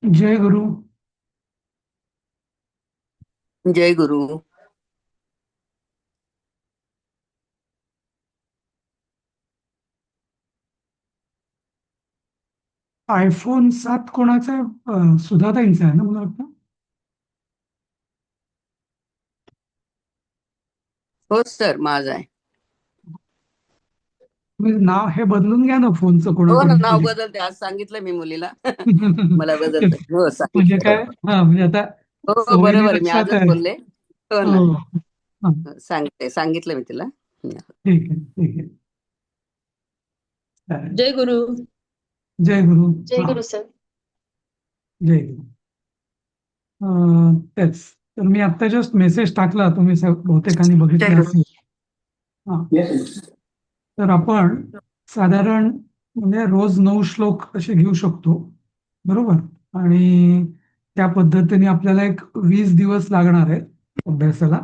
जय गुरु. जय गुरु. iPhone 7 कोणाचा आहे? सुधाताईंचा आहे ना मला वाटतं. हो सर, माझा आहे. तुम्ही नाव हे बदलून घ्या ना फोनचं हो ना, कोणाकडून नाव तरी. बदलते. आज सांगितलं मी मुलीला. मला बदलत तेच. हो म्हणजे सांगितलं. काय, हा म्हणजे आता हो हो, सवयीने बरोबर आहे. मी लक्षात आजच आहे. बोलले. हो ना. हो. हा, सांगितलं मी तिला. ठीक आहे ठीक आहे. चालेल. जय गुरु. जय गुरु. जय हा. गुरु सर. जय गुरु. तेच. तर मी आता जस्ट मेसेज टाकला, तुम्ही बहुतेकांनी जय बघितला गुरु. असेल. हा. तर आपण साधारण म्हणजे रोज 9 श्लोक असे घेऊ शकतो, बरोबर. आणि त्या पद्धतीने आपल्याला एक 20 दिवस लागणार आहे अभ्यासाला.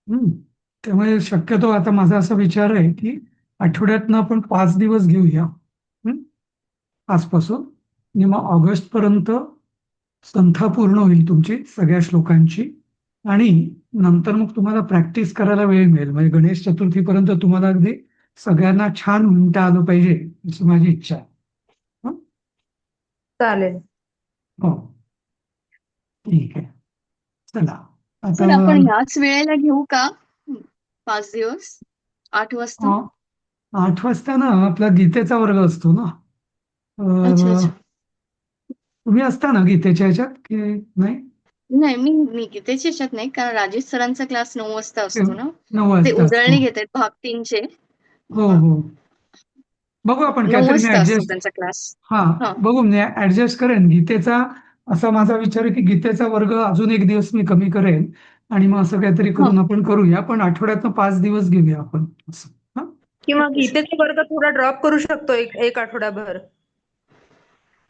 हम्म. त्यामुळे शक्यतो आता माझा असा विचार आहे की आठवड्यातनं आपण 5 दिवस घेऊया. हम्म. आजपासून आणि मग ऑगस्ट पर्यंत संथा पूर्ण होईल तुमची सगळ्या श्लोकांची. आणि नंतर मग तुम्हाला प्रॅक्टिस करायला वेळ मिळेल, म्हणजे गणेश चतुर्थीपर्यंत तुम्हाला अगदी सगळ्यांना छान म्हणता आलं पाहिजे अशी माझी इच्छा आहे. हं? चालेल. हो. ठीक आहे. चला आता. सर आपण ह्याच वेळेला घेऊ का? 5 दिवस 8 वाजता. 8 वाजता ना आपला गीतेचा वर्ग असतो ना. अच्छा तर अच्छा. तुम्ही असता ना गीतेच्या ह्याच्यात की नाही? नाही, मी गीतेच्या ह्याच्यात नाही, कारण राजेश सरांचा क्लास 9 वाजता ते असतो ना. नऊ ते वाजता असतो. उजळणी घेत आहेत भाग 3चे. हो हो. बघू आपण नऊ काहीतरी मी वाजता असतो ऍडजस्ट. त्यांचा क्लास. हा. हा. बघू मी ऍडजस्ट करेन गीतेचा. असा माझा विचार आहे की गीतेचा वर्ग अजून एक दिवस मी कमी करेन. आणि मग असं काहीतरी हा. करून आपण करूया, पण आठवड्यातनं 5 दिवस घेऊया आपण असं. हा? किंवा ओके सर. गीतेचा वर्ग थोडा ड्रॉप करू शकतो एक एक आठवडाभर.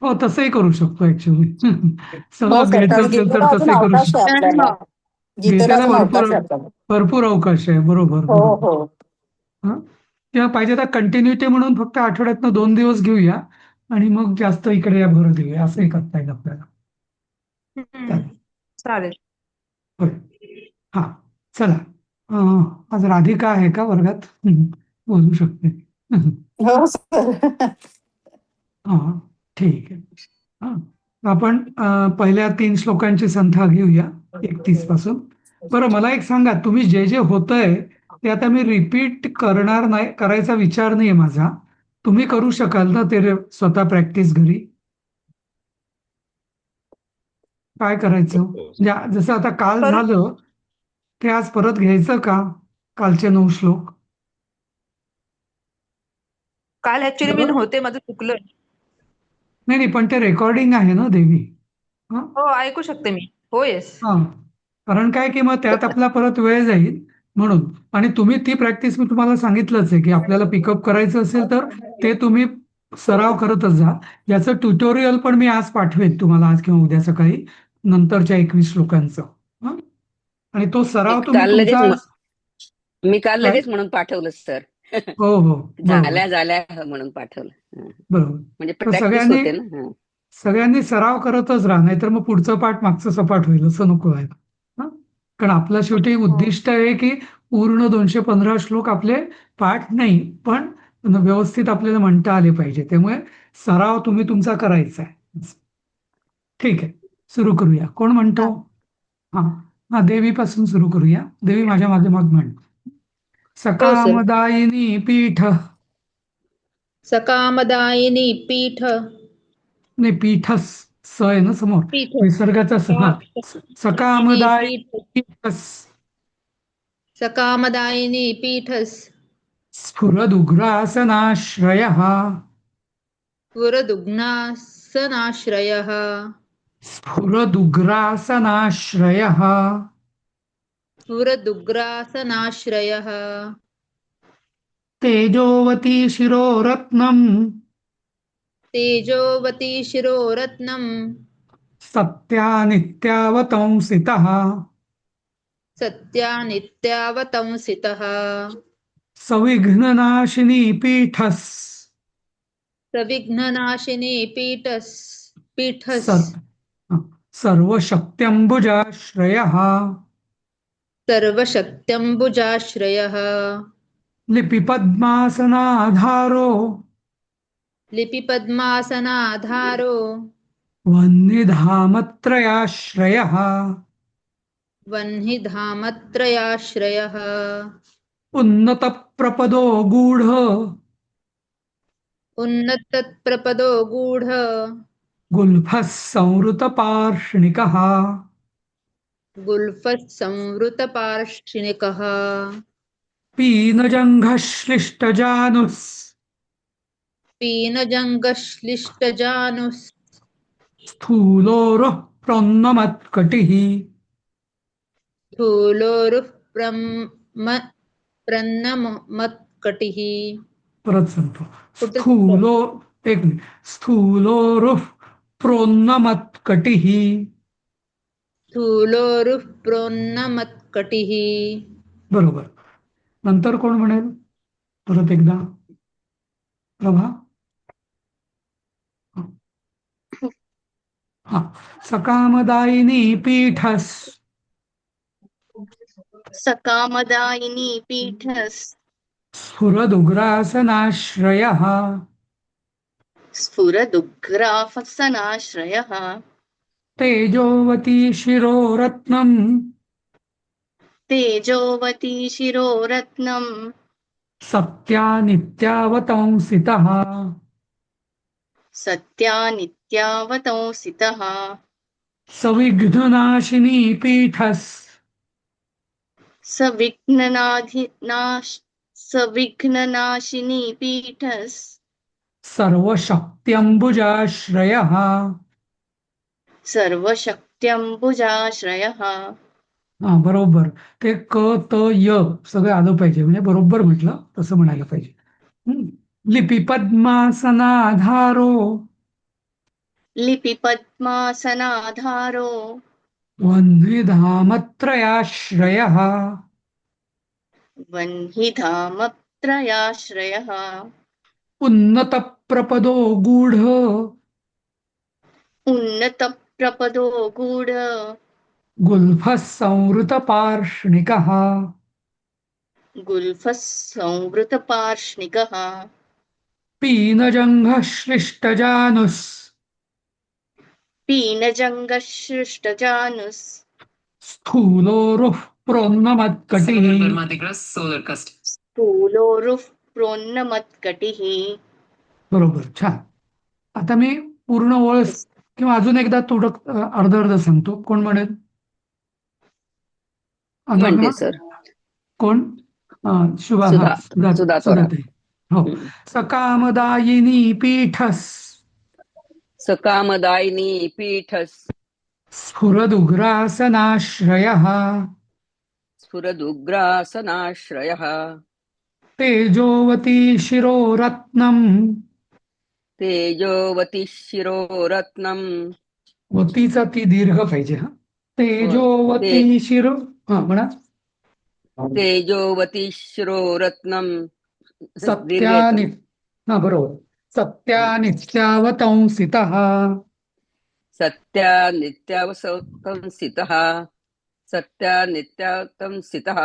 हो, तसंही करू शकतो ऍक्च्युली. हो सगळंच सर, घ्यायचं कारण असेल तर गीतेला अजून तसंही करू अवकाश आहे शकतो. कारण आपल्याला. गीतेला गीतेला अजून भरपूर अवकाश आहे आपल्याला. भरपूर अवकाश आहे, बरोबर हो बरोबर. हो. हा. किंवा पाहिजे तर कंटिन्युटी म्हणून फक्त आठवड्यातनं 2 दिवस घेऊया. आणि मग जास्त इकडे या भर देऊया, असंही करता येईल आपल्याला. हम्म. चालेल. चालेल. होय. हा. चला. आज राधिका आहे का वर्गात? बोलू शकते. हो सर. हा. ठीक आहे. हा. आपण पहिल्या 3 श्लोकांची संख्या घेऊया 31 पासून. बरं, मला एक सांगा, तुम्ही जे जे होतंय ते आता मी रिपीट करणार नाही, करायचा विचार नाही माझा. तुम्ही करू शकाल ना ते स्वतः प्रॅक्टिस घरी? काय करायचं म्हणजे जसं आता काल करू. झालं ते आज परत घ्यायचं का? कालचे 9 श्लोक. काल ऍक्च्युली मी बरोबर. नव्हते, माझं चुकलं. नाही नाही, पण ते रेकॉर्डिंग आहे ना देवी. हा. हो, ऐकू शकते मी. हो येस. हा. कारण काय की मग त्यात आपला परत वेळ जाईल म्हणून. आणि तुम्ही ती प्रॅक्टिस मी तुम्हाला सांगितलंच आहे की आपल्याला पिकअप करायचं असेल तर ते तुम्ही सराव करतच जा. याचं ट्युटोरियल पण मी आज पाठवेन तुम्हाला, आज किंवा उद्या सकाळी, नंतरच्या 21 श्लोकांचं. हा. आणि तो मी सराव तुम्ही काल लगेच तुमचा. मी काल काय? लगेच म्हणून पाठवलं सर. हो हो. बरोबर झाल्या झाल्या म्हणून पाठवलं. बरोबर. म्हणजे तर प्रॅक्टिस सगळ्यांनी होते ना. सगळ्यांनी सराव करतच राहा, नाहीतर मग पुढचं पाठ मागचं सपाट होईल, असं नको आहे. हा? कारण आपलं शेवटी हो. उद्दिष्ट आहे की पूर्ण 215 श्लोक आपले पाठ नाही, पण व्यवस्थित आपल्याला म्हणता आले पाहिजे. त्यामुळे सराव तुम्ही तुमचा करायचा आहे. ठीक आहे. सुरू करूया. कोण म्हणतो? हा. हा, देवीपासून सुरू करूया. देवी माझ्या मागे मग म्हण. हो सर. सकामदायिनी पीठ. सकामदायिनी पीठ. नाही, पीठस स आहे ना समोर. पीठ. विसर्गाचा स. हा. सकामदायिनी सकामदायिनी पीठ. पीठस. सकामदायिनी पीठस. स्फुरदुग्रासनाश्रयः. पुरदुग्नासनाश्रयः. स्फुरदुग्रासनाश्रयः. पुरदुग्रासनाश्रयः. तेजोवती शिरोरत्नम्. तेजोवती शिरोरत्नम्. सत्यानित्यावतंसितः. सत्यानित्यावतंसितः. सविघ्ननाशिनी पीठस्. प्रविघ्ननाशिनी पीठस्. पीठस्. सत् सर्वशक्त्यम्बुजाश्रयः सर्वशक्त्यम्बुजाश्रयः लिपिपद्मासनाधारो लिपिपद्मासनाधारो वह्निधामत्रयाश्रयः वह्निधामत्रयाश्रयः उन्नतप्रपदो गूढ उन्नतप्रपदो गूढ गुल्फः संवृतपार्ष्णिकः गुल्फः संवृतपार्ष्णिकः पीनजङ्घश्लिष्टजानुः पीनजङ्गश्लिष्टजानुः स्थूलोरुः प्रोन्नमत्कटिः स्थूलोरुः प्रन्नमत्कटिः परत सांगतो कुठे स्थूलो एक मिनिट स्थूलोरुः प्रोन्नमत्कटिः स्थूलोरुः प्रोन्नमत्कटिः बरोबर. नंतर कोण म्हणेल परत एकदा? प्रभा. हा. सकामदायिनी पीठस् सकामदायिनी पीठस् स्फुरदुग्रासनाश्रयः स्फुरदुग्राफसनाश्रयः तेजोवती शिरोरत्नम् तेजोवती शिरोरत्नम् सत्या नित्यावतंसितः सत्या नित्यावतंसितः सविघ्ननाशिनी पीठस् सविघ्ननाशिनी पीठस् सर्वशक्त्यम्बुजाश्रयः सर्वशक्त्यम्बुजाश्रयः हा बरोबर. ते क त य सगळं आलं पाहिजे म्हणजे बरोबर म्हटलं तसं म्हणायला पाहिजे. लिपिपद्मासनाधारो लिपिपद्मासनाधारो वह्निधामत्रयाश्रयः वह्निधामत्रयाश्रयः उन्नतप्रपदो गूढ उन्नतप्रपदो गूढ गुल्फः संवृतपार्ष्णिकः गुल्फः संवृतपार्ष्णिकः पीनजङ्घः श्लिष्टजानुस् पीनजङ्गसृष्टजानुस् स्थूलोरुः प्रोन्नमत्कटिः स्थूलोरुः प्रोन्नमत्कटिः. बरोबर. छान. आता मी पूर्ण ओळ किंवा अजून एकदा थोडं अर्ध अर्ध सांगतो. कोण म्हणेल? म्हणते सर. कोण? शुभा. हा, सुधा थोरात. सुधाताई. हो. सकामदायिनी पीठस् सकामदायिनी पीठस् स्फुरदुग्रासनाश्रयः स्फुरदुग्रासनाश्रयः तेजोवती शिरोरत्नम् तेजोवती शिरोरत्नम् वतीचा ती दीर्घ पाहिजे. हा. तेजोवती शिरो हा म्हणा. तेजोवती शिरोरत्नम् सत्यानि हा बरोबर. सत्यानित्यावतंसितः सत्या नित्यावतंसितः सत्या नित्यावतंसितः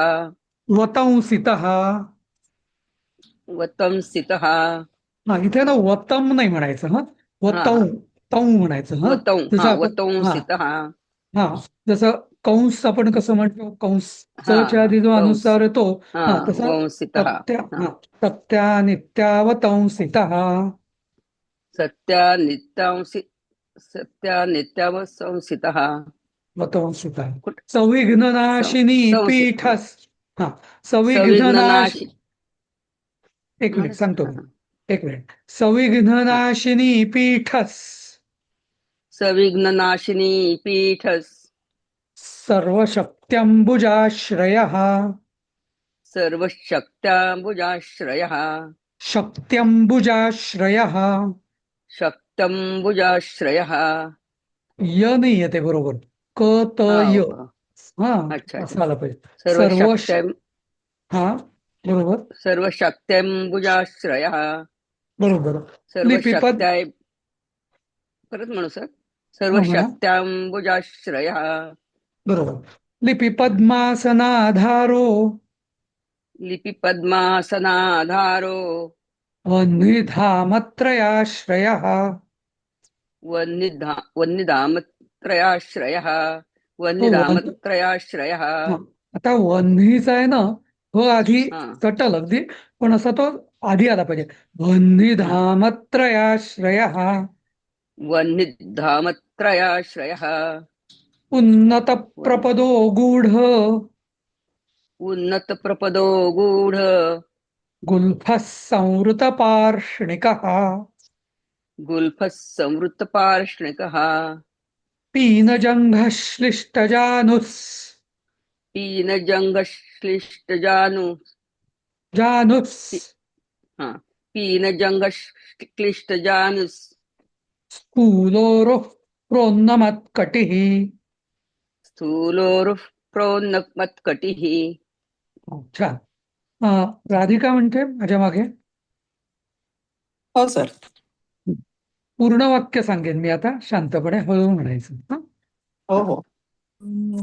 वतंसितः. वतंसितः हा इथे ना वतम नाही म्हणायचं. हा वतौ तौ म्हणायचं. हा जसं आपण वतंसितः. हा जसं कंस आपण कसं म्हणतो कंस हा, च्या आधी जो कंस. अनुस्वार येतो तसा वंसितः. सत्यानित्यावतंसितः सत्या नित्यावतंसितः वतंसितः. सविघ्ननाशिनी पीठस् हा सविघ्ननाशी. एक मिनिट सांगतो मी. एक मिनिट. सविघ्ननाशिनी पीठस् सविघ्ननाशिनी पीठस् सर्वशक्त्यम्बुजाश्रयः सर्वशक्त्याम्बुजाश्रयः शक्त्यम्बुजाश्रयः. शक्त्यम्बुजाश्रयः. य नाही येते बरोबर. क त य. हा अच्छा. असं आलं पाहिजे. हा बरोबर. सर्वशक्त्यम्बुजाश्रयः. बरोबर. सर्वशक्त्याय परत म्हणू सर. म्हणा. सर्वशक्त्याम्बुजाश्रयः बरोबर. लिपी पद्मासनाधारो लिपिपद्मासनाधारो वह्निधामत्रयाश्रयः. वह्निधामत्रयाश्रयः तो वन वह्निधामत्रयाश्रयः हा. आता वन्हीचा आहे ना, हो आधी हा सटल अगदी, पण असा तो आधी आला पाहिजे. हा वह्निधामत्रयाश्रयः वह्निधामत्रयाश्रयः उन्नत वन् प्रपदो गूढ उन्नतप्रपदो गूढ गुल्फः संवृतपार्ष्णिकः गुल्फः संवृत्तपार्ष्णिकः पीनजङ्घः श्लिष्टजानुस् पीनजङ्घश्लिष्टजानु जानुस् पी- हा पीनजङ्घश्लिष्टजानुस् स्थूलोरुः प्रोन्नमत्कटिः. स्थूलोरुः प्रोन्नमत्कटिः छान. राधिका म्हणते माझ्या मागे. हो सर. पूर्ण वाक्य सांगेन मी आता, शांतपणे हळू म्हणायचं. हं? हो हो.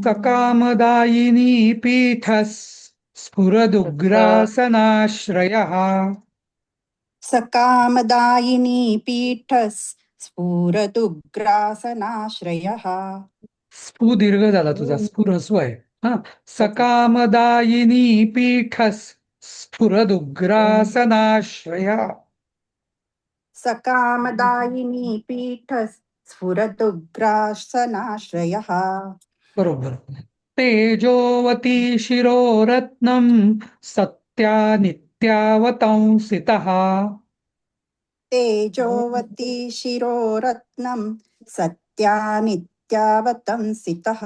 सकामदायिनी पीठस् स्फुरदुग्रासनाश्रयः. सकामदायिनी पीठस् स्फुरदुग्रासनाश्रयः. स्फू दीर्घ झाला तुझा, स्फुरस्व आहे. हा. सकामदायिनी पीठस् स्फुरदुग्रासनाश्रयः. सकामदायिनी पीठस् स्फुरदुग्रासनाश्रयः. बरोबर. तेजोवती शिरोरत्नम सत्या नित्यावतंसितः. तेजोवती शिरोरत्नं सत्या नित्यावतंसितः.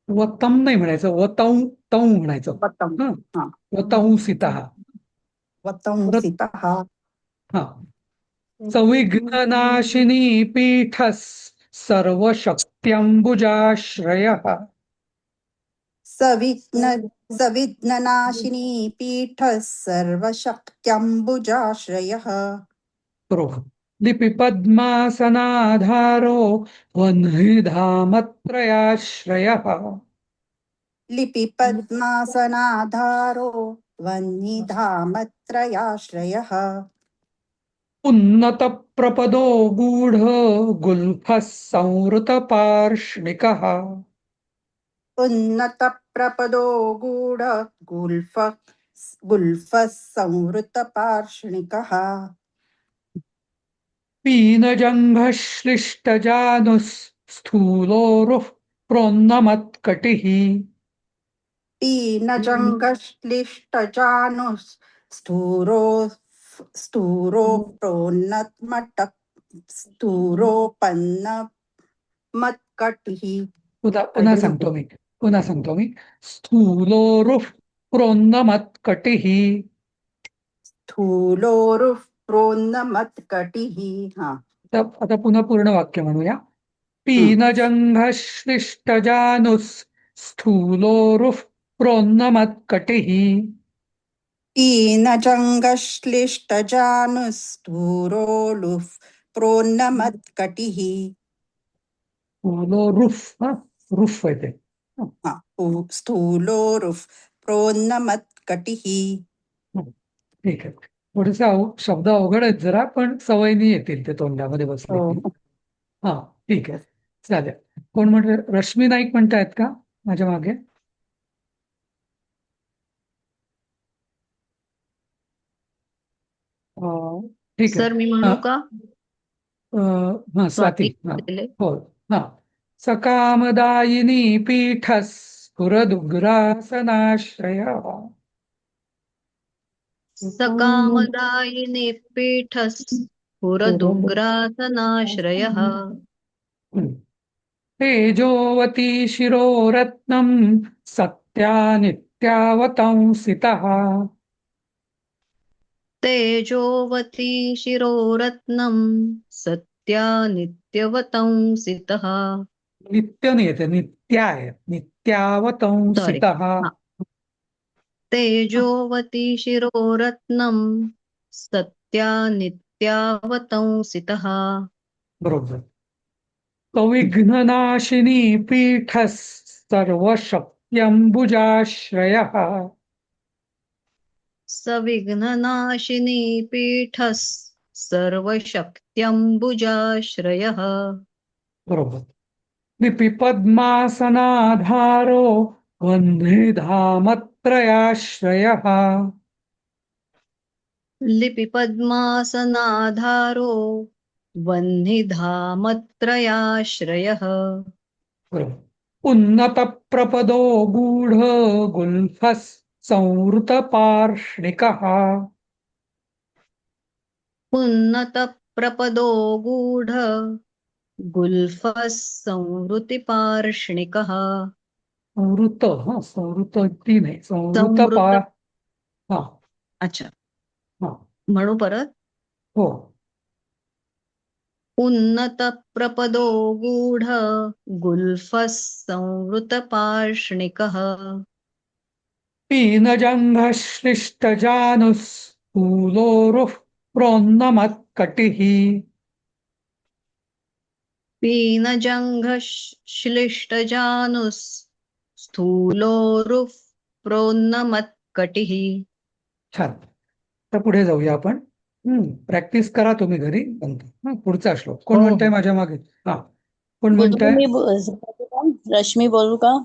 वतम नाही म्हणायचं, वतौ तौ म्हणायचं. वतं हं. हा वतंसितः. परत वतंसितः. हा. सविघ्ननाशिनी पीठस् सर्वशक्त्यम्बुजाश्रयः. सविघ्ननाशिनी पीठः सर्वशक्त्यम्बुजाश्रयः. बरोबर. लिपिपद्मासनाधारो वह्निधामत्रयाश्रयः. लिपिपद्मासनाधारो वह्निधामत्रयाश्रयः. उन्नतप्रपदो गूढ गुल्फः संवृतपार्ष्णिकः. उन्नतप्रपदो गूढ गुल्फः संवृतपार्ष्णिकः. पीनजङ्घश्लिष्टजानुः प्रोन्नमत्कटिः. पीनजङ्घश्लिष्टजानुः स्तूरो प्रोन्नतमटक स्तूरोपन्नमत्कटिः. पुन्हा सांगतो मी. स्थूलोरुः प्रोन्नमत्कटिः. स्थूलोरुः प्रोन्नमत्कटिः. हा. आता पुन्हा पूर्ण वाक्य म्हणूया. हम्म. पीनजङ्घश्लिष्टजानुः स्थूलोरुः प्रोन्नमत्कटिः. पीनजङ्घश्लिष्टजानुः स्तूरोलुः प्रोन्नमत्कटिः. स्थूलोरुः, रुफ आहे ते. हा. स्थूलोरुः प्रोन्नमत्कटिः. ठीक आहे. थोडेसे शब्द अवघड आहेत जरा, पण सवयीने येतील ते तोंडामध्ये बसले हो. की. हा, ठीक आहे, चालेल. कोण म्हणते? रश्मी नाईक म्हणतायत का माझ्या मागे? ठीक आहे. सर मी म्हणू का? हा, स्वाती. हा, हो. हा. सकामदायिनी पीठस् स्फुरदुग्रासनाश्रयः. सकामदायिने पीठस्फुरदुग्रासनाश्रयः. तेजोवती शिरोरत्नं सत्या नित्यावतंसितः. तेजोवती शिरोरत्नं सत्या नित्यवतंसितः. नित्य नाही येते, नित्या आहे. नित्यावतंसितः. हा. तेजोवती शिरोरत्नं सत्या नित्यावतंसितः. बरोबर. सविघ्ननाशिनी पीठः सर्वशक्त्यम्बुजाश्रयः सविघ्ननाशिनी पीठः सर्वशक्त्यम्बुजाश्रयः बरोबर. लिपिपद्मासनाधारो वह्निधामत्रयाश्रयः लिपिपद्मासनाधारो वह्निधामत्रयाश्रयः बरोबर. उन्नतप्रपदो गूढ गुल्फः संवृतपार्ष्णिकः उन्नतप्रपदो गूढ गुल्फः संवृतिपार्ष्णिकः संवृत हा संवृत ती नाही संवृत पा संवृत हा अच्छा हा म्हणू परत हो उन्नतप्रपदो गूढ गुल्फः संवृतपार्ष्णिकः पीनजङ्घश्लिष्टजानुः प्रोन्नमत्कटिः पीनजङ्घश्लिष्टजानुः स्थूलोरुः प्रोन्नमत्कटिः छान. तर पुढे जाऊया आपण. प्रॅक्टिस करा तुम्ही घरी नंतर. पुढचा श्लोक कोण हो म्हणताय हो माझ्या मागे? हा कोण बोलू म्हणताय? मी रश्मी बोलू का?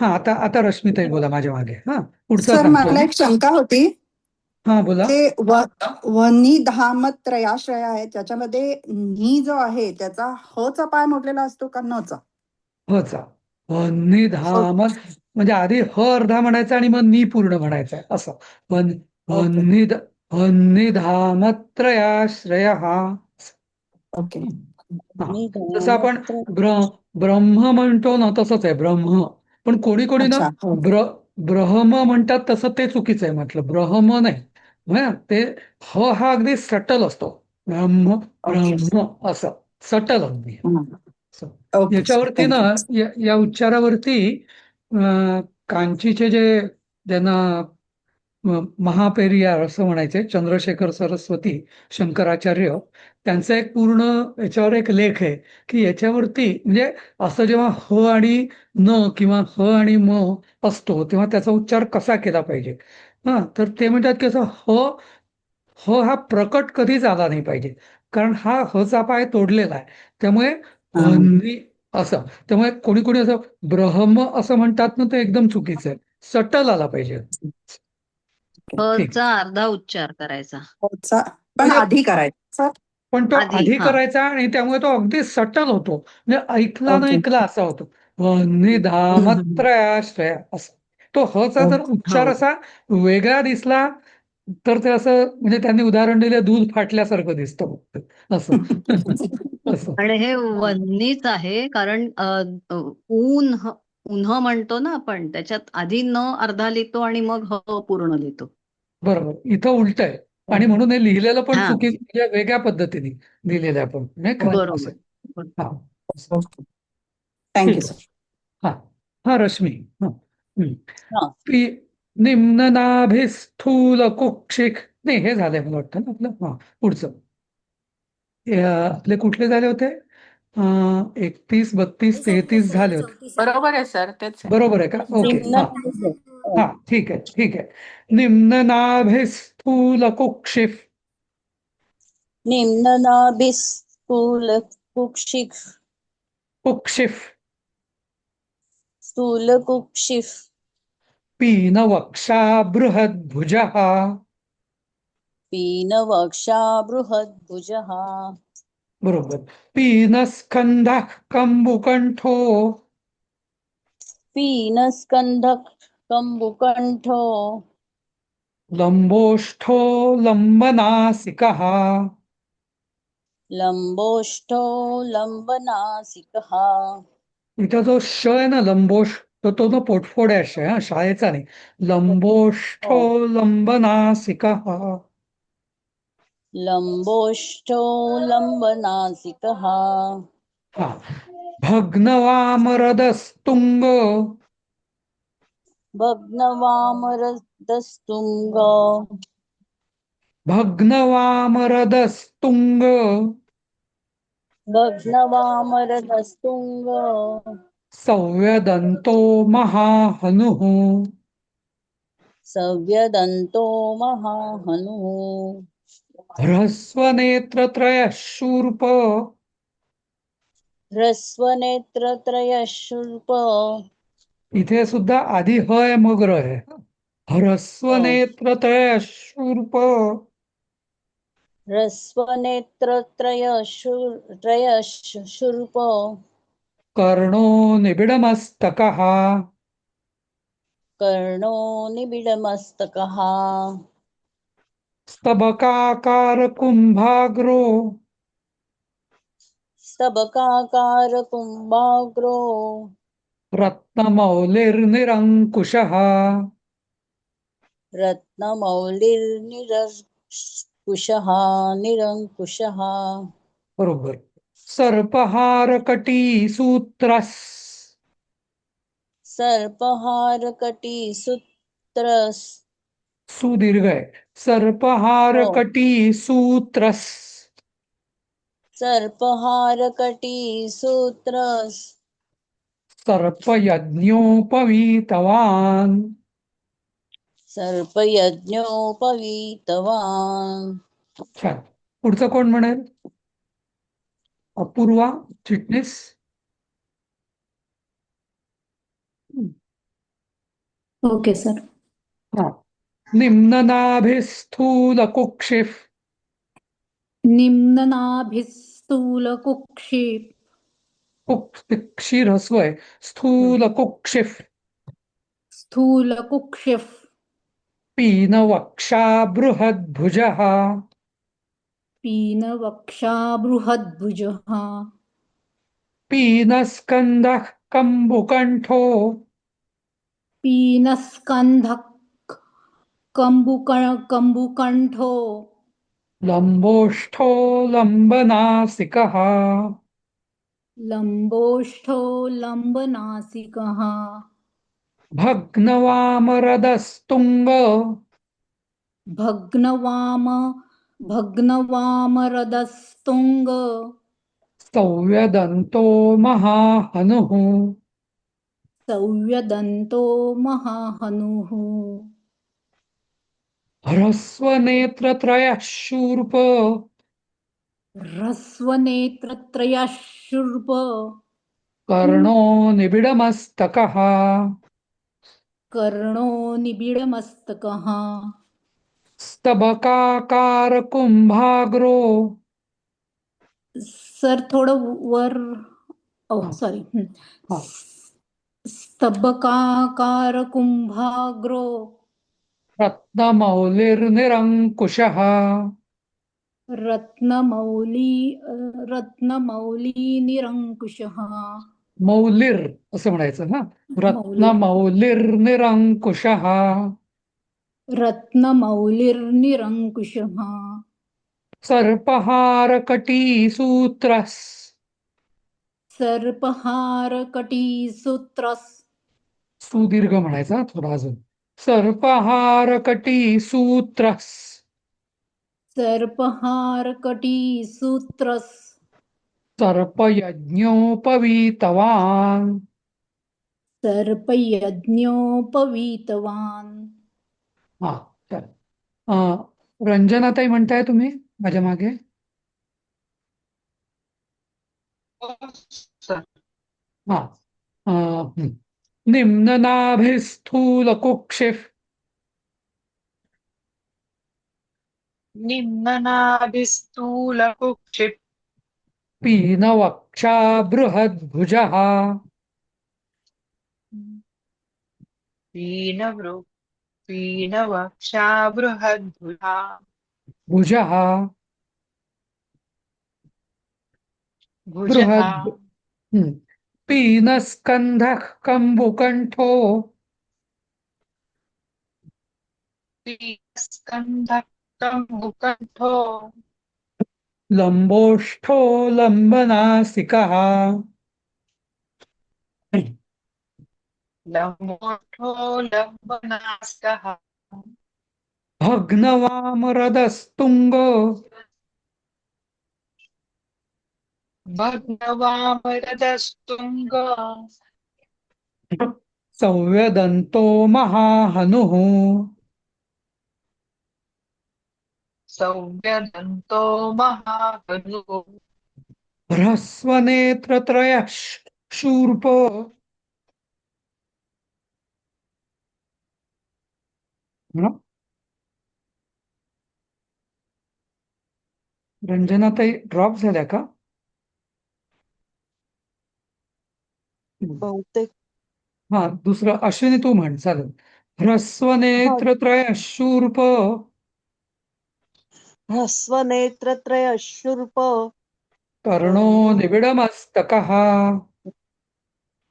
हा आता आता रश्मीताई बोला माझ्या मागे. हा पुढचा सर सांगतो मला मी. एक शंका होती. हा बोला. ते वनिधामत्रयाश्रय आहे त्याच्यामध्ये नी जो आहे त्याचा ह चा पाय मोडलेला असतो का न चा? हचा वन्निधाम म्हणजे आधी ह अर्धा म्हणायचा आणि मग नी पूर्ण म्हणायचा असं. ओके वन्निधामत्रयाश्रय हा. ओके मी जसं आपण धामत्र ब्रह्म म्हणतो ना तसंच आहे ब्रह्म. पण कोणी कोणी ना अच्छा हो ब्रह्म म्हणतात तसं ते चुकीचं आहे म्हटलं. ब्रह्म नाही ते हा अगदी सटल असतो. ब्रह्म ओके ब्रह्म असं सटल अगदी असं. ओके सर याच्यावरती ना थँक्यू. या उच्चारावरती कांचीचे ज्यांना महापेरियार असं म्हणायचे चंद्रशेखर सरस्वती शंकराचार्य त्यांचा एक पूर्ण याच्यावर एक लेख आहे की याच्यावरती म्हणजे असं जेव्हा ह आणि न किंवा ह आणि म असतो तेव्हा त्याचा उच्चार कसा केला पाहिजे. तर ते म्हणतात की असं हा प्रकट कधीच आला नाही पाहिजे कारण हा हचा पाय तोडलेला आहे. त्यामुळे हन्नी असं. त्यामुळे कोणी कोणी असं ब्रह्म असं म्हणतात ना ते एकदम चुकीचं आहे. सटल आला पाहिजे. ठीक. चा अर्धा उच्चार करायचा पण म्हणजे आधी करायचं सर. पण तो आधी आधी हा करायचा आणि त्यामुळे तो अगदी सटल होतो. म्हणजे ऐकला न ओके ऐकला असा होतो. हम्म. निधामत्रयाश्रय असं. तो हचा जर उच्चार हो असा वेगळा दिसला तर ते असं म्हणजे त्यांनी उदाहरण दिलं दूध फाटल्यासारखं दिसतं असं. असं आणि हे वन्नीच आहे कारण उन्ह म्हणतो ना आपण त्याच्यात आधी न अर्धा लिहितो आणि मग ह पूर्ण लिहितो. बरोबर. इथं उलट आहे आणि म्हणून हे लिहिलेलं पण हा चुकी म्हणजे वेगळ्या पद्धतीने लिहिलेलं आहे आपण नाही का असं. बरोबर हा ओके थँक्यू ठीक आहे. सर. हा हा रश्मी. हा हा पी निम्ननाभिस्थूल कुक्षिक नाही हे झालंय मला वाटतं ना आपलं. हा पुढचं आपले कुठले झाले होते? 31, 32, 33 झाले होते. बरोबर आहे सर तेच आहे. बरोबर आहे का? ओके. निम्न हा हा ठीक आहे ठीक आहे. निम्ननाभिस्थूल कुक्षिक निम्ननाभिस्थूल कुक्षिक कुक्षिफ स्थूल कुक्षिफ पीनवक्षा बृहद्भुजः पीनवक्षा बृहद्भुजः बरोबर. पीनस्कंधः कंबुकंठो पीनस्कंधक कंबुकंठो लंबोष्ठो लंबनासिकः. लंबोष्ठो लंबनासिकः. इथं जो श आहे ना लंबोष तो ना पोटफोड्या श आहे, शाळेचा नाही. लंबोष्ठो लंबनासिकः. लंबोष्ठो लंबनासिकः. हा भग्नवामरदस्तुंग भग्नवामरदस्तुंग भग्नवामरदस्तुंग भग्नवामरदस्तुङ्ग सव्यदन्तो महाहनुः सव्यदन्तो महाहनुः ह्रस्वनेत्रत्रयः शूर्प ह्रस्वनेत्रत्रयशूर्प इथे सुद्धा आधी ह आहे मग र आहे. ह्रस्वनेत्रत्रयः शूर्प ह्रस्वनेत्रत्रयशूर्प कर्णो निबिडमस्तकः कर्णो निबिडमस्तकः स्तबकाकारकुम्भाग्रो स्तबकाकारकुम्भाग्रो रत्नमौलिर्निरङ्कुशः रत्नमौलिर्निरङ्कुशः निरङ्कुशः बरोबर. सर्पहारकटीसूत्रः सर्पहारकटीसूत्रस् सुदीर्घ आहे. हो सर्पहारकटीसूत्रः सर्पहारकटीसूत्रस् सर्पयज्ञोपवीतवान्. सर्पयज्ञोपवीतवान् छान. पुढचं कोण म्हणेल? अपूर्वा चिटणीस. Okay sir. हा. निम्ननाभिस्थूलकुक्षिः निम्ननाभिस्थूलकुक्षि क्षीर ह्रस्व आहे. स्थूलकुक्षिः स्थूलकुक्षिः पीनवक्षा बृहद्भुजः पीनवक्षा बृहद्भुजः पीनस्कन्धः कम्बुकण्ठो पीनस्कन्धः कम्बुकण्ठो लम्बोष्ठो लम्बनासिकः लम्बोष्ठो लम्बनासिकः भग्नवामरदस्तुङ्ग भग्नवामरदस्तुङ्ग सव्यदन्तो महाहनुः सव्यदन्तो महाहनुः ह्रस्वनेत्रत्रयः शूर्प ह्रस्वनेत्रत्रयशूर्प कर्णो निबिडमस्तकः कर्णो निबिडमस्तकः स्तबकाकारकुम्भाग्रो सर थोडं वर हा, सॉरी हा. स्तबकाकार कुंभाग्रो रत्नमौलिर्निरङ्कुशः रत्नमौली निरंकुशः मौलिर असं म्हणायचं ना. मौलिर रत्नमौलिर्निरङ्कुशः रत्नमौलिर्निरंकुशः सर्पहारकटीसूत्रः सर्पहारकटीसूत्रस् सुदीर्घ म्हणायचा थोडा अजून. सर्पहारकटीसूत्रः सर्पहारकटीसूत्रस् सर्पयज्ञोपवीतवान्. सर्पयज्ञोपवीतवान्. हा चल. रंजनाताई म्हणताय तुम्ही माझ्या मागे? हा. निम्ननाभिस्थूलकुक्षिः निम्ननाभिस्थूलकुक्षिः पीनवक्षा बृहद्भुजः पीनवक्षा बृहद्भुजा भुजः भुजः बृहद्. पीनस्कन्धः कम्बुकण्ठो पीनस्कन्धः कम्बुकण्ठो लम्बोष्ठो लम्बनासिकः लम्बोष्ठो लम्बनासिकः भग्नवामरदस्तुङ्ग भग्नवामरदस्तुङ्ग संव्यदन्तो महाहनुः सौव्यदन्तो महाहनुः ह्रस्वनेत्रत्रयः शूर्पो हं? रंजनाताई ड्रॉप झाल्या का? बहुतेक हा दुसरं अश्विनी तू म्हण चालेल. ह्रस्वनेत्रत्रयः शूर्प ह्रस्वनेत्रत्रय शूर्प कर्णो निबिडमस्तकः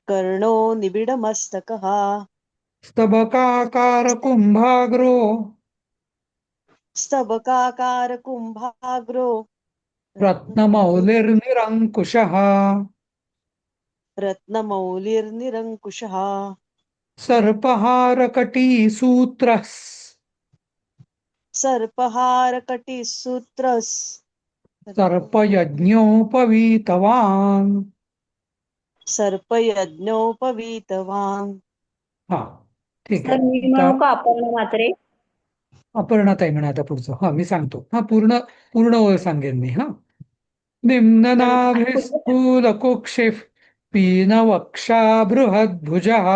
कर्णो निबिडमस्तकः स्तबकाकारकुम्भाग्रो स्तबकाकार कुंभाग्रो रत्नमौलिर्निरङ्कुशः रत्नमौलिर्निरङ्कुशः सर्पहारकटीसूत्रः सर्पहारकटिसूत्रस् सर्पयज्ञोपवीतवान्. सर्पयज्ञोपवीतवान्. हा ठीक सर आहे. मी आता म्हणू का अपर्णा म्हात्रे? अपर्णाताई म्हणा आता पुढचं. हा मी सांगतो. हा पूर्ण ओळ सांगेन मी. हा निम्ननाभिस्थूलकुक्षिः पीनवक्षा बृहद्भुजः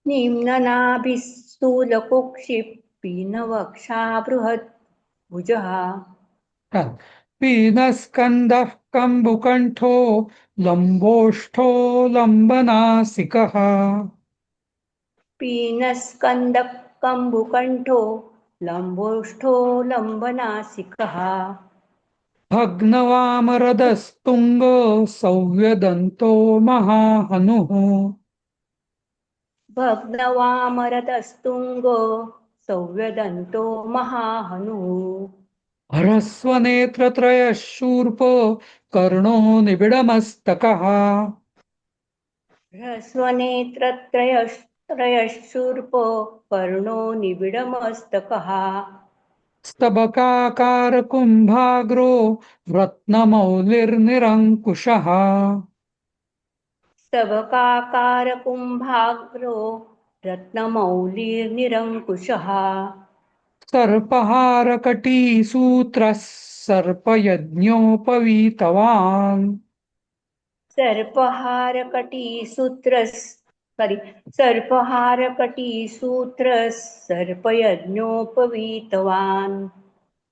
निम्ननाभिस्थूलकुक्षिपीनवक्षा बृहद्भुजः हा. पीनस्कन्धः कम्बुकण्ठो लम्बोष्ठो लम्बनासिकः पीनस्कन्दकम्बुकण्ठो लम्बोष्ठो लम्बनासिकः भग्नवामरदस्तुङ्ग सौव्यदन्तो महाहनुः भग्नवामरतस्तुङ्गो सौव्यदन्तो महाहनुः ह्रस्वनेत्रत्रयः शूर्प कर्णो निबिडमस्तकः ह्रस्वनेत्रत्रयशूर्पो कर्णो निबिडमस्तकः स्तबकाकारकुम्भाग्रो रत्नमौलिर्निरङ्कुशः स्तबकाकारकुम्भाग्रो रत्नमौलिर्निरङ्कुशः सर्पहारकटीसूत्रः सर्पयज्ञोपवीतवान्. सर्पहारकटीसूत्रः सर्पयज्ञोपवीतवान्.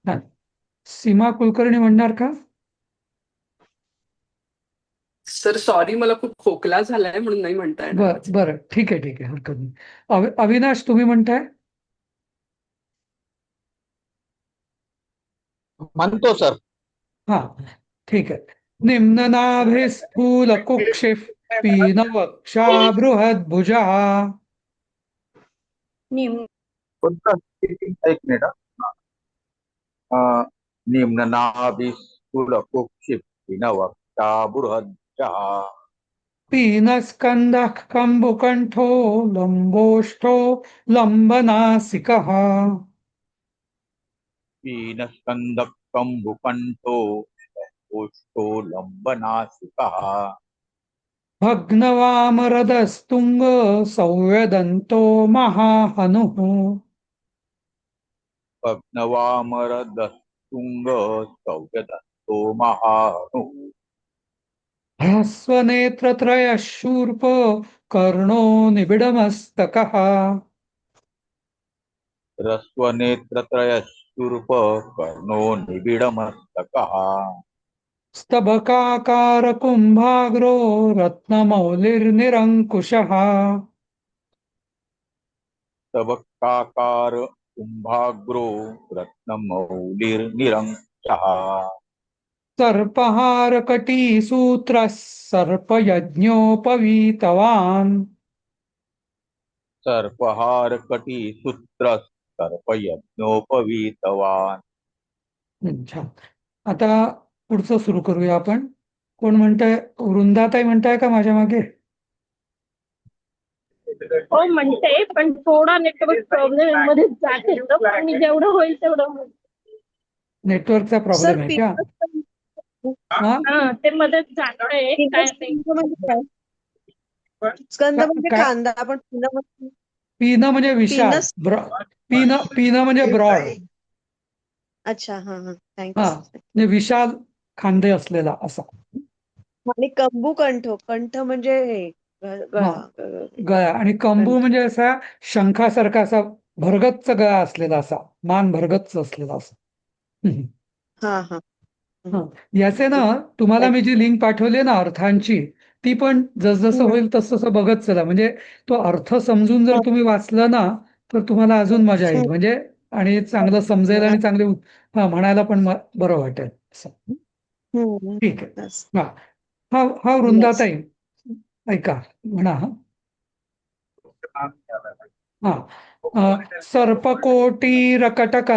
हा. सीमा कुलकर्णी म्हणणार का? सर सॉरी, मला खूप खोकला झालाय म्हणून नाही म्हणता येणार. बरं ठीक आहे हरकत नाही. अविनाश तुम्ही म्हणताय? म्हणतो सर. हा ठीक आहे. निम्ननाभिस्थूलकुक्षिः पीनवक्षा बृहद्भुजः निम्न एक मिनिट. निम्ननाभिस्थूलकुक्षिः पीनवक्षा बृहद्भुजः पीनस्कन्धः कम्बुकण्ठो लम्बोष्ठो लम्बनासिकः पीनस्कन्दकम्बुकण्ठो ओष्ठो लम्बनासिकः भग्नवामरदस्तुङ्ग संव्यदन्तो महाहनुः भग्नवामरदस्तुङ्ग सौव्यदन्तो महाहनुः ह्रस्वनेत्रत्रयः शूर्प कर्णो निबिडमस्तकः ह्रस्वनेत्रत्रयशूर्प कर्णो निबिडमस्तकः स्तबकाकारकुम्भाग्रो रत्नमौलिर्निरङ्कुशः स्तबकाकार कुम्भाग्रो रत्नमौलिर्निरङ्कुशः सर्पहारकटीसूत्रः सर्पयज्ञोपवीतवान्. सर्पहारकटीसूत्रः सर्पयज्ञोपवीतवान्. छान. आता पुढचं सुरू करूया आपण. कोण म्हणताय? वृंदाताई म्हणताय का माझ्या मागे? हो म्हणते, पण थोडा नेटवर्क प्रॉब्लेम मध्ये जाते, पण मी जेवढं होईल तेवढं. नेटवर्कचा प्रॉब्लेम आहे का? हा हा ते मध्येच जातंय काय ते स्कंद म्हणजे काय? स्कंद म्हणजे काय खांदा, आपण पिनं म्हणजे पिनं म्हणजे विशाल, पिनस. पिनं म्हणजे ब्रॉड. अच्छा, हा हा, हा थँक्स. म्हणजे विशाल खांदे असलेला असा. आणि कंबू कंठ, कंठ म्हणजे हे हा गळा, गळा, आणि कंबू कंठ. म्हणजे असा शंखासारखा असा भरगच्च गळा असलेला, असा मान भरगच्च असलेला असा. हम्म. हा हा. हा. याचे ना तुम्हाला मी जी लिंक पाठवली ना अर्थांची, ती पण जसजसं होईल तसं बघत चला. म्हणजे तो अर्थ समजून जर तुम्ही वाचलं ना तर तुम्हाला अजून मजा येईल. म्हणजे आणि चांगलं समजेल आणि चांगले म्हणायला पण बरं वाटेल असं. ठीक आहे. हा हा हा वृंदाताई ऐका, म्हणा. हा सर्पकोटीरकटक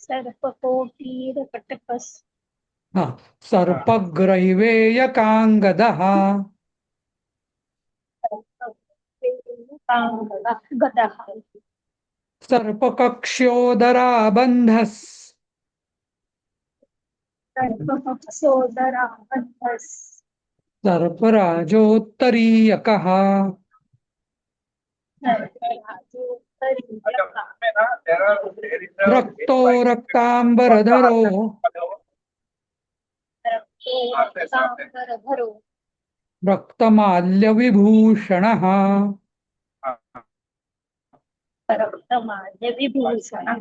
सर्पकोटीरकटकः हा सर्पग्रैवेयकाङ्गदः गदः सर्पकक्ष्योदराबन्धः सर्पपक्षोदराबन्धः सर्पराजोत्तरीयकः सर्पराजोत्तरीयकः रक्तो रक्ताम्बरधरो रक्तोत्ताम्बरधरो रक्तमाल्यविभूषणः रक्तमाल्यविभूषणः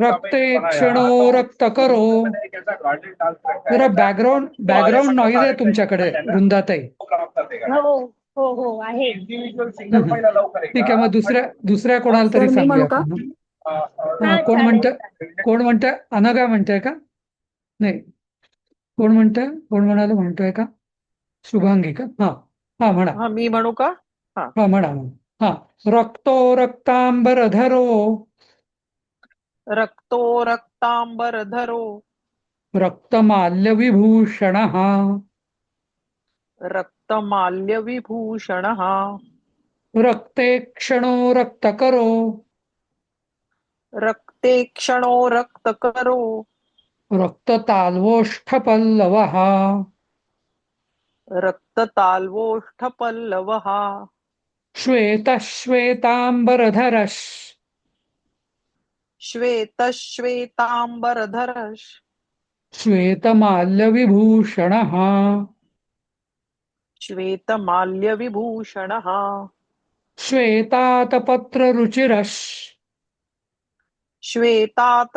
रक्ते क्षणो रक्तकरो. जरा बॅकग्राऊंड नॉईज आहे तुमच्याकडे वृंदाताई. हो हो हो आहे. ठीक आहे, मग दुसऱ्या कोणाला तरी सर मी सांगूया म्हणू का? आपण. हा कोण चालेल म्हणतं? चालेल. कोण म्हणतंय? अनघा म्हणताय का? नाही, कोण म्हणतंय? कोण म्हणतोय का? शुभांगी का? हा हा म्हणा. हा मी म्हणू का? हा. हा म्हणा. हा रक्तो रक्तांबरधरो रक्तो रक्तांबरधरो रक्तमाल्यविभूषणः रक्तमाल्यविभूषणः रक्ते क्षणो रक्तकरो रक्ते क्षणो रक्तकरो रक्तताल्वोष्ठपल्लवः रक्तताल्वोष्ठपल्लवः श्वेतश्वेताम्बरधरः श्वेतश्वेतांबरधरः श्वेतमाल्यविभूषणः श्वेतमाल्यविभूषणः श्वेतातपत्ररुचिरः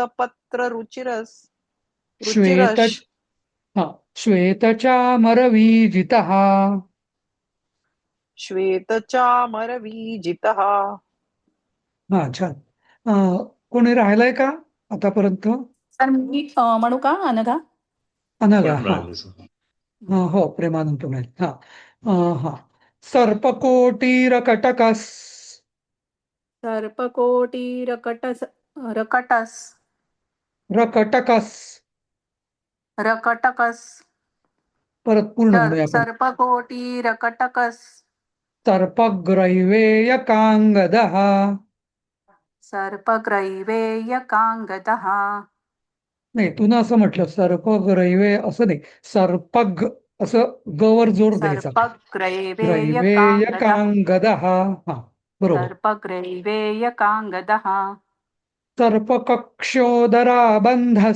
श्वेतातपत्ररुचिरस् श्वेत रुचिरश् हा श्वेतचामरवीजितः. श्वेतचामरवीजितः. हा छान. कोणी राहिलाय का आतापर्यंत? सर मी म्हणू का अनघा? अनघा. हो प्रेमानंद मिळेल. हा हा सर्पकोटीरकटकः सर्पकोटीरकटस रकटस रकटकः. रकटकस परत पूर्ण म्हणूया आपण. सर्पकोटीरकटकस सर्पग्रैवेयकाङ्गदः सर्पग्रैवेयकाङ्गदः. नाही, तू ना असं म्हटलं सर्पग्रैवे असं नाही, सर्पग असं गवर जोर द्यायचा. सर्पग्रैवेयकाङ्गदः ग्रैवेयकाङ्गदः. हा बरोबर. सर्पग्रैवेयकाङ्गदः सर्पकक्ष्योदराबन्धः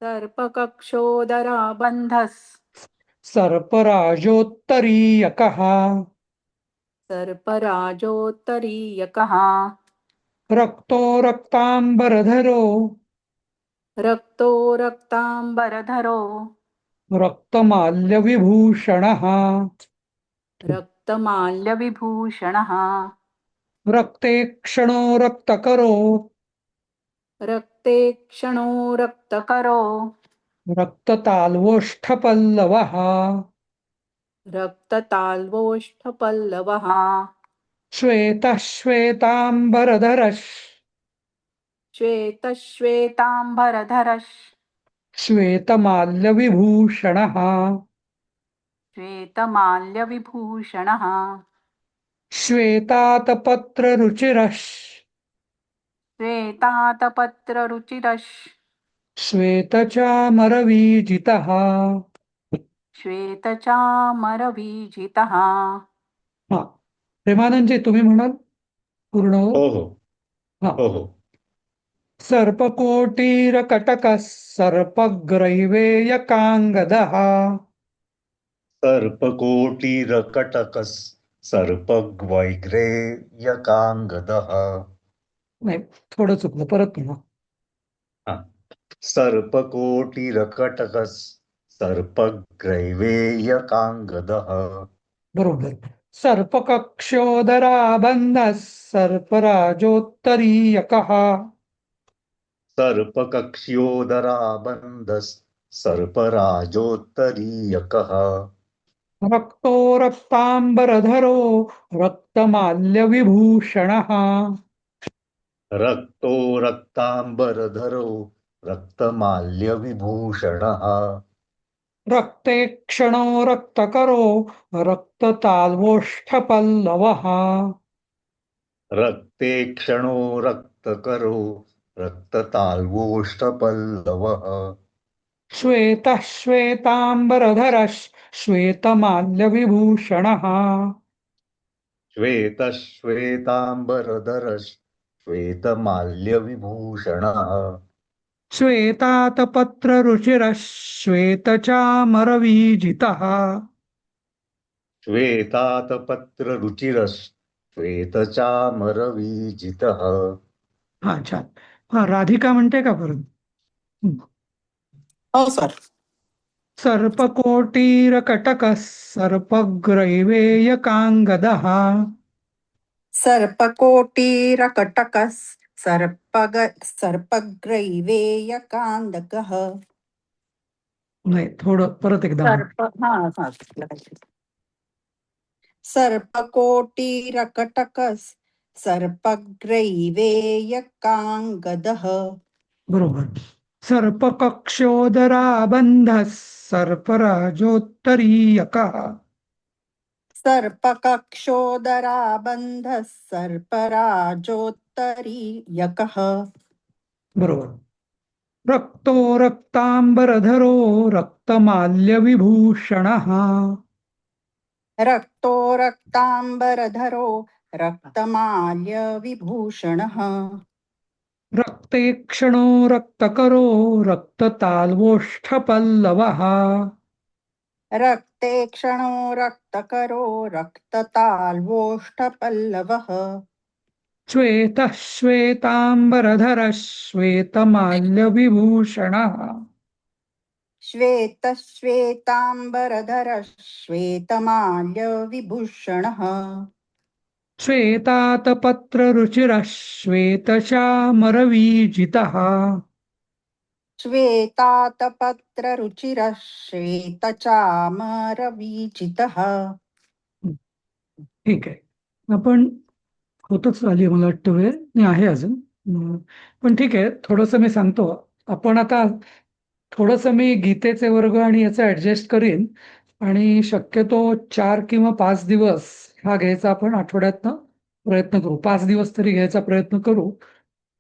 सर्पकक्षोदराबन्धः सर्पराजोत्तरीयकः सर्पराजोत्तरीयकः रक्तो रक्ताम्बरधरो रक्तो रक्ताम्बरधरो रक्तमाल्यविभूषणः रक्तमाल्यविभूषणः रक्ते क्षणो रक्तकरो रक्ते क्षणो रक्तकरो रक्तताल्वोष्ठपल्लवः रक्तताल्वोष्ठपल्लवः श्वेतः श्वेताम्बरधरः श्वेतश्वेताम्बरधरः श्वेतमाल्यविभूषणः श्वेतमाल्यविभूषणः श्वेतातपत्ररुचिरः श्वेतातपत्ररुचिरः श्वेतचामरवीजितः श्वेतचामरवीजितः. हा प्रेमानंदजी तुम्ही म्हणाल पूर्ण हो हो हा हो हो. सर्पकोटीरकटकः सर्पग्रैवेयकाङ्गदः सर्पकोटिरकटकः सर्पग्वैग्रेयकाङ्गदः. नाही थोडं चुकलं परत म्हणा. हा. सर्पकोटिरकटकः सर्पग्रैवेयकाङ्गदः. बरोबर. सर्पकक्षोदराबन्धः सर्पराजोत्तरीयकः सर्पकक्ष्योदराबन्धः सर्पराजोत्तरीयकः. रक्तो रक्ताम्बरधरो रक्तमाल्यविभूषणः रक्तो रक्ताम्बरधरो रक्तमाल्यविभूषणः. रक्ते क्षणो रक्तकरो रक्तताल्वोष्ठपल्लवः रक्ते क्षणो रक्तकरो रक्तताल्वोष्ठपल्लवः. श्वेतः श्वेताम्बरधरः श्वेतमाल्यविभूषणः श्वेतः श्वेताम्बरधरः श्वेतमाल्यविभूषणः. श्वेतातपत्ररुचिरः श्वेतचामरवीजितः श्वेतातपत्ररुचिरः श्वेतचामरवीजितः. हा छान. हा राधिका म्हणते का परत. हो सर. सर्पकोटीरकटकः सर्पग्रैवेयकाङ्गदः सर्पकोटीरकटकः सर्पग्रैवेयकान्दकः. नाही थोडं परत एकदा म्हणा. सर्पकोटीरकटकः सर्पग्रैवेयकाङ्गदः. बरोबर. सर्पकक्षोदराबन्धः सर्पराजोत्तरीयकः सर्पकक्षोदराबन्धः सर्पराजोत्तरीयकः. बरोबर. रक्तो रक्ताम्बरधरो रक्तमाल्यविभूषणः रक्तो रक्ताम्बरधरो रक्तमाल्यविभूषणः. रक्ते क्षणो रक्तकरो रक्तताल्वोष्ठपल्लवः रक्ते क्षणो रक्तकरो रक्तताल्वोष्ठपल्लवः. श्वेतः श्वेताम्बरधरः श्वेतमाल्यविभूषणः श्वेतः श्वेताम्बरधरः श्वेतमाल्यविभूषणः. श्वेतातपत्ररुचिरः श्वेतचामरवीजितः श्वेतातपत्ररुचिरः श्वेतचामरवीजितः. ठीक आहे. आपण होतच आली मला वाटतं वेळ नाही आहे अजून. पण ठीक आहे थोडंसं मी सांगतो. आपण आता थोडंसं मी गीतेचे वर्ग आणि याचं ऍडजस्ट करीन आणि शक्यतो 4 किंवा 5 दिवस हा घ्यायचा आपण आठवड्यातनं प्रयत्न करू. 5 दिवस तरी घ्यायचा प्रयत्न करू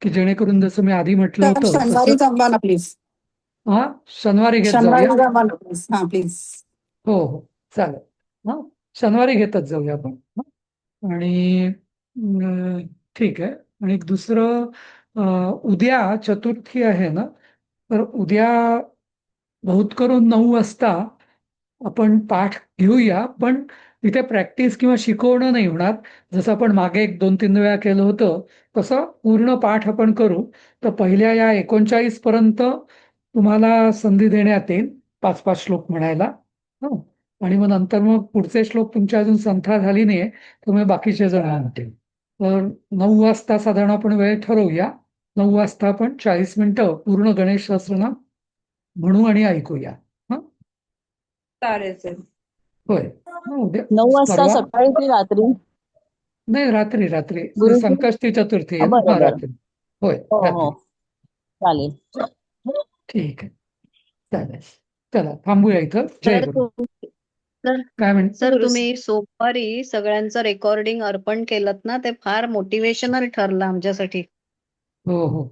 की जेणेकरून जसं मी आधी म्हटलं तर होतं शनिवारी जमवा ना प्लीज. हा शनिवारी घेत शनिवारी जाऊया. जमवा ना प्लीज. हा प्लीज. हो हो चालेल. हा शनिवारी घेतच जाऊया आपण. आणि ठीक आहे. आणि एक दुसरं उद्या चतुर्थी आहे ना तर उद्या बहुत करून 9 वाजता आपण पाठ घेऊया. पण तिथे प्रॅक्टिस किंवा शिकवणं नाही होणार. जसं आपण मागे 1-2-3 वेळा केलं होतं तसं पूर्ण पाठ आपण करू. तर पहिल्या या 39 पर्यंत तुम्हाला संधी देण्यात येईल 5-5 श्लोक म्हणायला. हो आणि मग नंतर मग पुढचे श्लोक तुमच्या अजून संथा झाली नाही तर मग बाकीचे जण म्हणतील. तर 9 वाजता साधारण आपण वेळ ठरवूया. 9 वाजता आपण 40 मिनिटं पूर्ण गणेश सहस्रनाम म्हणू आणि ऐकूया. चालेल सर. होय. उद्या 9 वाजता परवा सकाळी की रात्री? नाही रात्री रात्री गुरुजी? संकष्टी चतुर्थी आहे. बरं, हा बरं. रात्री. होय हो हो रात्री. चालेल. ठीक आहे चालेल. चला थांबूया इथं. जय तर गुरु. सर काय म्हणते. सर तुम्ही सोमवारी सगळ्यांचं रेकॉर्डिंग अर्पण केलं ना ते फार मोटिवेशनल ठरलं आमच्यासाठी. हो हो